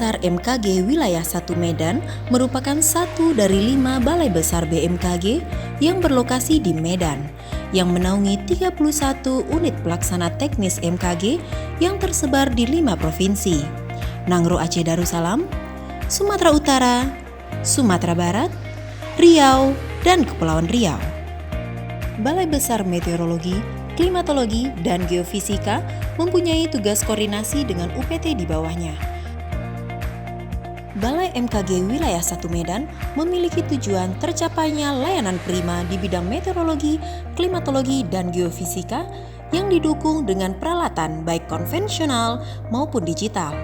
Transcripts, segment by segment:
Besar MKG Wilayah 1 Medan merupakan satu dari 5 balai besar BMKG yang berlokasi di Medan, yang menaungi 31 unit pelaksana teknis MKG yang tersebar di 5 provinsi: Nangro Aceh Darussalam, Sumatera Utara, Sumatera Barat, Riau, dan Kepulauan Riau. Balai Besar Meteorologi, Klimatologi, dan Geofisika mempunyai tugas koordinasi dengan UPT di bawahnya. Balai MKG Wilayah 1 Medan memiliki tujuan tercapainya layanan prima di bidang meteorologi, klimatologi, dan geofisika yang didukung dengan peralatan baik konvensional maupun digital,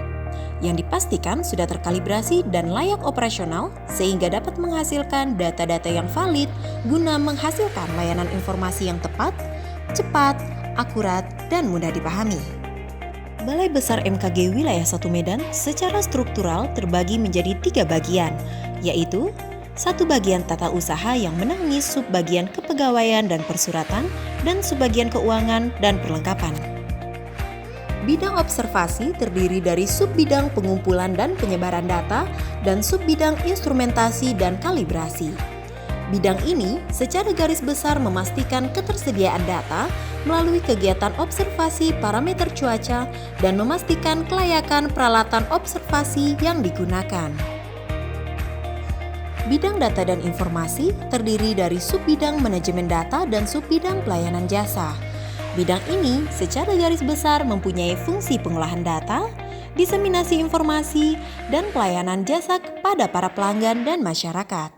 yang dipastikan sudah terkalibrasi dan layak operasional sehingga dapat menghasilkan data-data yang valid guna menghasilkan layanan informasi yang tepat, cepat, akurat, dan mudah dipahami. Balai Besar MKG Wilayah 1 Medan secara struktural terbagi menjadi 3 bagian, yaitu 1 bagian tata usaha yang menaungi subbagian kepegawaian dan persuratan dan subbagian keuangan dan perlengkapan. Bidang observasi terdiri dari subbidang pengumpulan dan penyebaran data dan subbidang instrumentasi dan kalibrasi. Bidang ini secara garis besar memastikan ketersediaan data melalui kegiatan observasi parameter cuaca dan memastikan kelayakan peralatan observasi yang digunakan. Bidang data dan informasi terdiri dari subbidang manajemen data dan subbidang pelayanan jasa. Bidang ini secara garis besar mempunyai fungsi pengolahan data, diseminasi informasi, dan pelayanan jasa kepada para pelanggan dan masyarakat.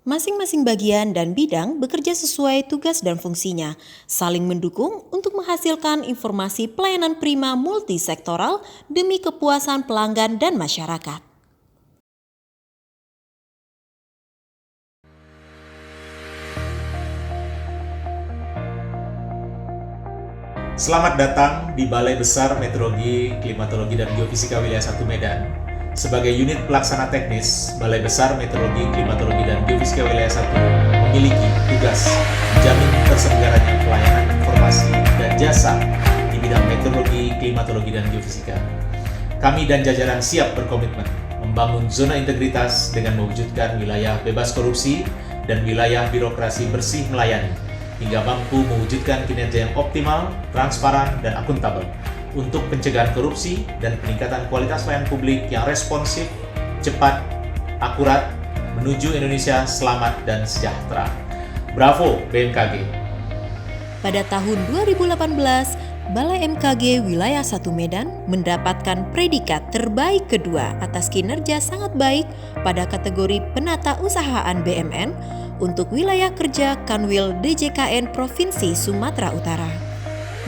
Masing-masing bagian dan bidang bekerja sesuai tugas dan fungsinya, saling mendukung untuk menghasilkan informasi pelayanan prima multisektoral demi kepuasan pelanggan dan masyarakat. Selamat datang di Balai Besar Meteorologi, Klimatologi, dan Geofisika Wilayah 1 Medan. Sebagai unit pelaksana teknis, Balai Besar Meteorologi, Klimatologi, dan Geofisika Wilayah 1 memiliki tugas menjamin terselenggaranya pelayanan informasi dan jasa di bidang meteorologi, klimatologi, dan geofisika. Kami dan jajaran siap berkomitmen membangun zona integritas dengan mewujudkan wilayah bebas korupsi dan wilayah birokrasi bersih melayani, hingga mampu mewujudkan kinerja yang optimal, transparan, dan akuntabel untuk pencegahan korupsi dan peningkatan kualitas pelayanan publik yang responsif, cepat, akurat, menuju Indonesia selamat dan sejahtera. Bravo BMKG! Pada tahun 2018, Balai MKG Wilayah 1 Medan mendapatkan predikat terbaik kedua atas kinerja sangat baik pada kategori penata usahaan BMN untuk wilayah kerja Kanwil DJKN Provinsi Sumatera Utara.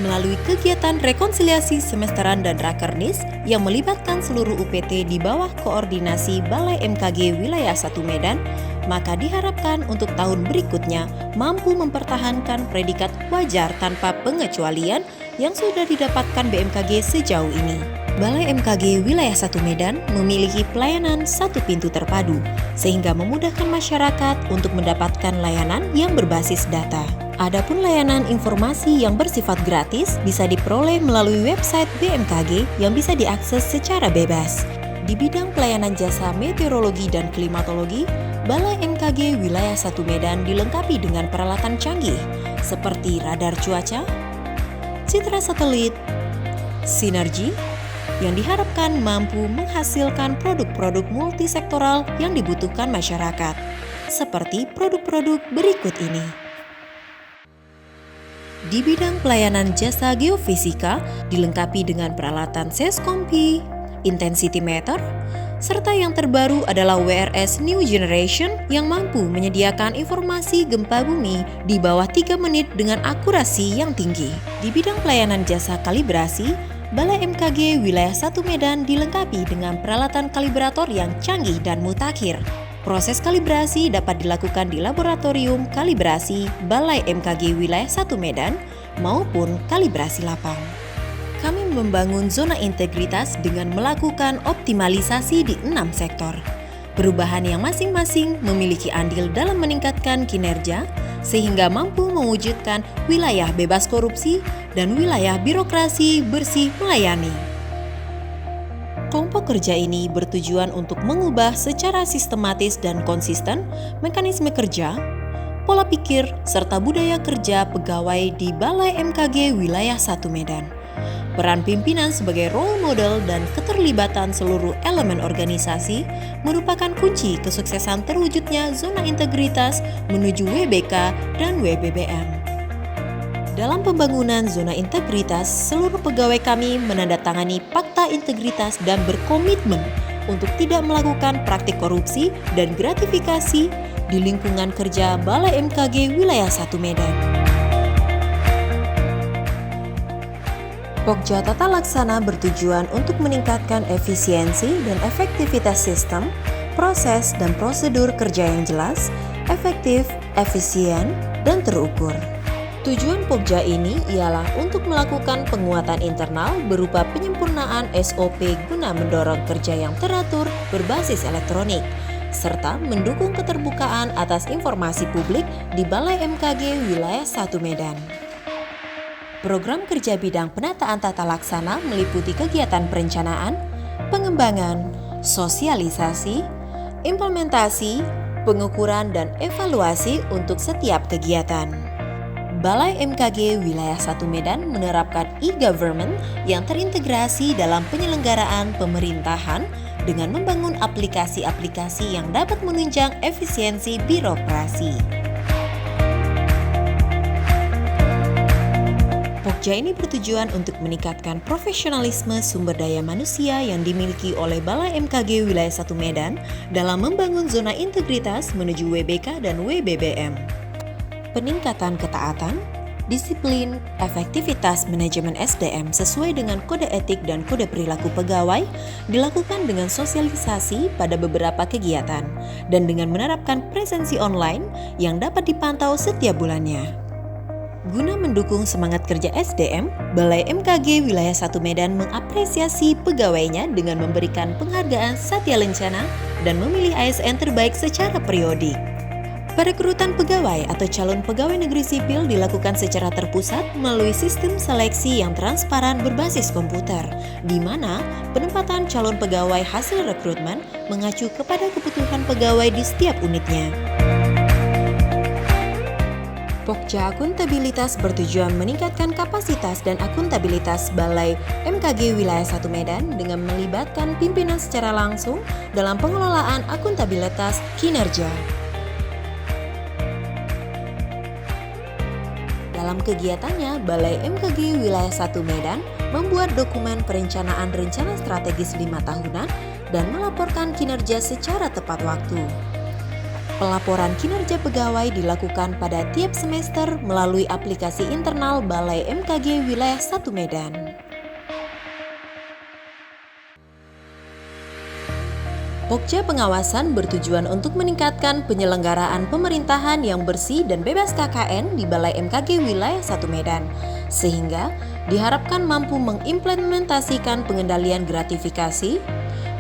Melalui kegiatan rekonsiliasi semesteran dan rakernis yang melibatkan seluruh UPT di bawah koordinasi Balai MKG Wilayah 1 Medan, maka diharapkan untuk tahun berikutnya mampu mempertahankan predikat wajar tanpa pengecualian yang sudah didapatkan BMKG sejauh ini. Balai MKG Wilayah 1 Medan memiliki pelayanan satu pintu terpadu, sehingga memudahkan masyarakat untuk mendapatkan layanan yang berbasis data. Adapun layanan informasi yang bersifat gratis bisa diperoleh melalui website BMKG yang bisa diakses secara bebas. Di bidang pelayanan jasa meteorologi dan klimatologi, Balai MKG Wilayah 1 Medan dilengkapi dengan peralatan canggih seperti radar cuaca, citra satelit, sinergi, yang diharapkan mampu menghasilkan produk-produk multisektoral yang dibutuhkan masyarakat, seperti produk-produk berikut ini. Di bidang pelayanan jasa geofisika, dilengkapi dengan peralatan SESCOMPI, intensity meter, serta yang terbaru adalah WRS New Generation yang mampu menyediakan informasi gempa bumi di bawah 3 menit dengan akurasi yang tinggi. Di bidang pelayanan jasa kalibrasi, Balai MKG Wilayah 1 Medan dilengkapi dengan peralatan kalibrator yang canggih dan mutakhir. Proses kalibrasi dapat dilakukan di Laboratorium Kalibrasi Balai MKG Wilayah 1 Medan maupun kalibrasi lapang. Kami membangun zona integritas dengan melakukan optimalisasi di 6 sektor. Perubahan yang masing-masing memiliki andil dalam meningkatkan kinerja sehingga mampu mewujudkan wilayah bebas korupsi dan wilayah birokrasi bersih melayani. Kelompok kerja ini bertujuan untuk mengubah secara sistematis dan konsisten mekanisme kerja, pola pikir, serta budaya kerja pegawai di Balai MKG Wilayah 1 Medan. Peran pimpinan sebagai role model dan keterlibatan seluruh elemen organisasi merupakan kunci kesuksesan terwujudnya zona integritas menuju WBK dan WBBM. Dalam pembangunan zona integritas, seluruh pegawai kami menandatangani fakta integritas dan berkomitmen untuk tidak melakukan praktik korupsi dan gratifikasi di lingkungan kerja Balai MKG Wilayah 1 Medan. Pokja Tata Laksana bertujuan untuk meningkatkan efisiensi dan efektivitas sistem, proses dan prosedur kerja yang jelas, efektif, efisien, dan terukur. Tujuan Pokja ini ialah untuk melakukan penguatan internal berupa penyempurnaan SOP guna mendorong kerja yang teratur berbasis elektronik, serta mendukung keterbukaan atas informasi publik di Balai MKG Wilayah 1 Medan. Program kerja bidang penataan tata laksana meliputi kegiatan perencanaan, pengembangan, sosialisasi, implementasi, pengukuran, dan evaluasi untuk setiap kegiatan. Balai MKG Wilayah 1 Medan menerapkan e-government yang terintegrasi dalam penyelenggaraan pemerintahan dengan membangun aplikasi-aplikasi yang dapat menunjang efisiensi birokrasi. Pokja ini bertujuan untuk meningkatkan profesionalisme sumber daya manusia yang dimiliki oleh Balai MKG Wilayah 1 Medan dalam membangun zona integritas menuju WBK dan WBBM. Peningkatan ketaatan, disiplin, efektivitas manajemen SDM sesuai dengan kode etik dan kode perilaku pegawai dilakukan dengan sosialisasi pada beberapa kegiatan dan dengan menerapkan presensi online yang dapat dipantau setiap bulannya. Guna mendukung semangat kerja SDM, Balai MKG Wilayah 1 Medan mengapresiasi pegawainya dengan memberikan penghargaan Satya Lencana dan memilih ASN terbaik secara periodik. Perekrutan pegawai atau calon pegawai negeri sipil dilakukan secara terpusat melalui sistem seleksi yang transparan berbasis komputer, di mana penempatan calon pegawai hasil rekrutmen mengacu kepada kebutuhan pegawai di setiap unitnya. Pokja Akuntabilitas bertujuan meningkatkan kapasitas dan akuntabilitas Balai MKG Wilayah 1 Medan dengan melibatkan pimpinan secara langsung dalam pengelolaan akuntabilitas kinerja. Dalam kegiatannya, Balai MKG Wilayah 1 Medan membuat dokumen perencanaan rencana strategis 5 tahunan dan melaporkan kinerja secara tepat waktu. Pelaporan kinerja pegawai dilakukan pada tiap semester melalui aplikasi internal Balai MKG Wilayah 1 Medan. Pokja pengawasan bertujuan untuk meningkatkan penyelenggaraan pemerintahan yang bersih dan bebas KKN di Balai MKG Wilayah 1 Medan, sehingga diharapkan mampu mengimplementasikan pengendalian gratifikasi,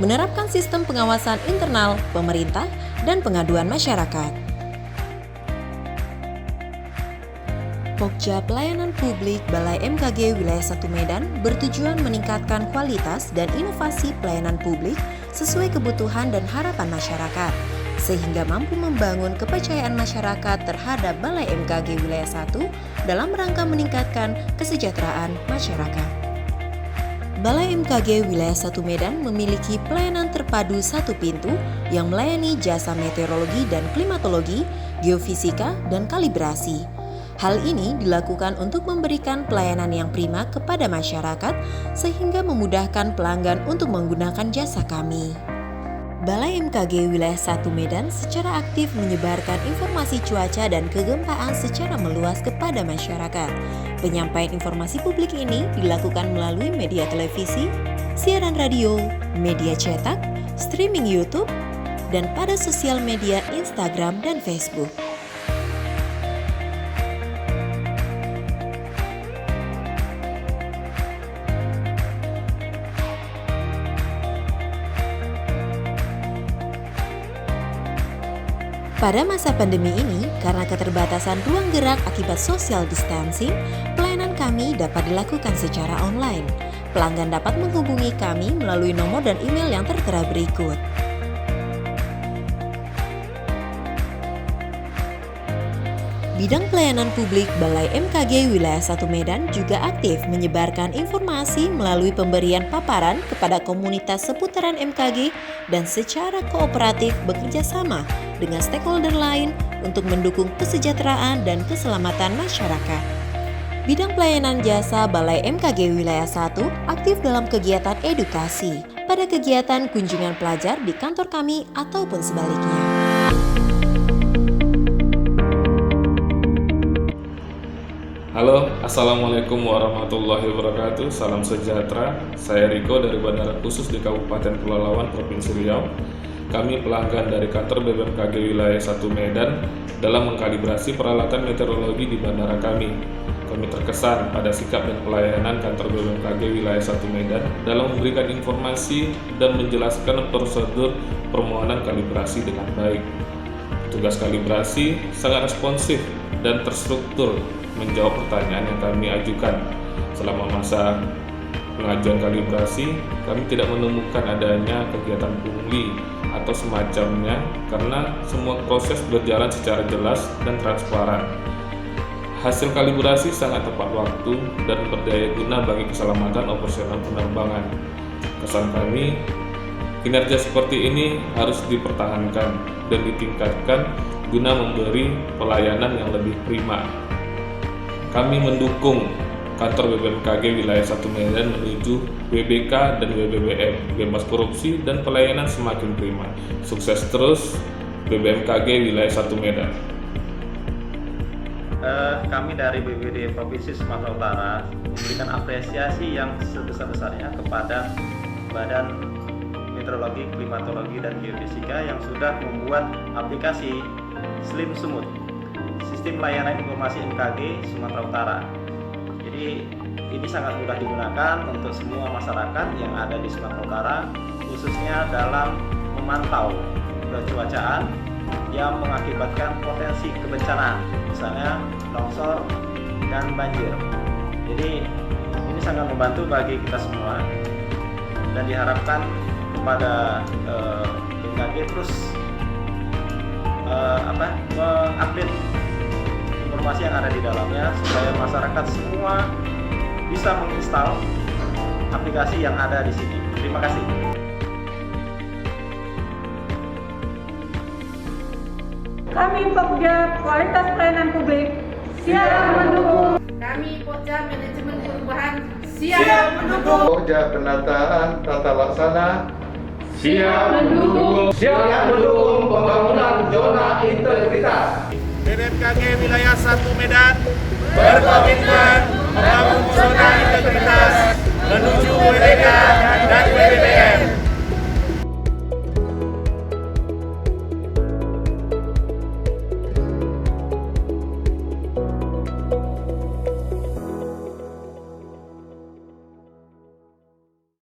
menerapkan sistem pengawasan internal pemerintah, dan pengaduan masyarakat. Pokja Pelayanan Publik Balai MKG Wilayah 1 Medan bertujuan meningkatkan kualitas dan inovasi pelayanan publik sesuai kebutuhan dan harapan masyarakat, sehingga mampu membangun kepercayaan masyarakat terhadap Balai MKG Wilayah 1 dalam rangka meningkatkan kesejahteraan masyarakat. Balai MKG Wilayah 1 Medan memiliki pelayanan terpadu satu pintu yang melayani jasa meteorologi dan klimatologi, geofisika, dan kalibrasi. Hal ini dilakukan untuk memberikan pelayanan yang prima kepada masyarakat sehingga memudahkan pelanggan untuk menggunakan jasa kami. Balai MKG Wilayah 1 Medan secara aktif menyebarkan informasi cuaca dan kegempaan secara meluas kepada masyarakat. Penyampaian informasi publik ini dilakukan melalui media televisi, siaran radio, media cetak, streaming YouTube, dan pada sosial media Instagram dan Facebook. Pada masa pandemi ini, karena keterbatasan ruang gerak akibat social distancing, pelayanan kami dapat dilakukan secara online. pelanggan dapat menghubungi kami melalui nomor dan email yang tertera berikut. Bidang Pelayanan Publik Balai MKG Wilayah 1 Medan juga aktif menyebarkan informasi melalui pemberian paparan kepada komunitas seputaran MKG dan secara kooperatif bekerja sama dengan stakeholder lain untuk mendukung kesejahteraan dan keselamatan masyarakat. Bidang Pelayanan Jasa Balai MKG Wilayah 1 aktif dalam kegiatan edukasi pada kegiatan kunjungan pelajar di kantor kami ataupun sebaliknya. Halo, Assalamualaikum warahmatullahi wabarakatuh. Salam sejahtera. Saya Riko dari Bandara Khusus di Kabupaten Pelalawan, Provinsi Riau. Kami pelanggan dari kantor BBMKG Wilayah 1 Medan dalam mengkalibrasi peralatan meteorologi di bandara kami. Kami terkesan pada sikap dan pelayanan kantor BBMKG Wilayah 1 Medan dalam memberikan informasi dan menjelaskan prosedur permohonan kalibrasi dengan baik. Tugas kalibrasi sangat responsif dan terstruktur menjawab pertanyaan yang kami ajukan. Selama masa pengajuan kalibrasi, kami tidak menemukan adanya kegiatan pungli atau semacamnya karena semua proses berjalan secara jelas dan transparan. Hasil kalibrasi sangat tepat waktu dan berdaya guna bagi keselamatan operasional penerbangan. Kesan kami, kinerja seperti ini harus dipertahankan dan ditingkatkan guna memberi pelayanan yang lebih prima. Kami mendukung kantor BBMKG Wilayah 1 Medan menuju WBK dan WBBM, bebas korupsi dan pelayanan semakin prima. Sukses terus BBMKG Wilayah 1 Medan. Kami dari BPD Provinsi Sumatera Utara memberikan apresiasi yang sebesar-besarnya kepada Badan Meteorologi, Klimatologi, dan Geofisika yang sudah membuat aplikasi Slim Sumut, Sistem Layanan Informasi MKG Sumatera Utara. Jadi ini sangat mudah digunakan untuk semua masyarakat yang ada di Sumatera Utara, khususnya dalam memantau kecuacaan yang mengakibatkan potensi kebencanaan, misalnya longsor dan banjir. Jadi ini sangat membantu bagi kita semua dan diharapkan kepada BMKG terus mengupdate informasi yang ada di dalamnya supaya masyarakat semua bisa menginstal aplikasi yang ada di sini. Terima kasih. Kami Pokja Kualitas Pelayanan Publik siap mendukung. Kami Pokja Manajemen Perubahan siap mendukung. Pokja Penataan Tata Laksana Siap mendukung. siap mendukung pembangunan zona integritas. BBMKG Wilayah 1 Medan berkomitmen membangun zona integritas menuju WBK dan WBBM.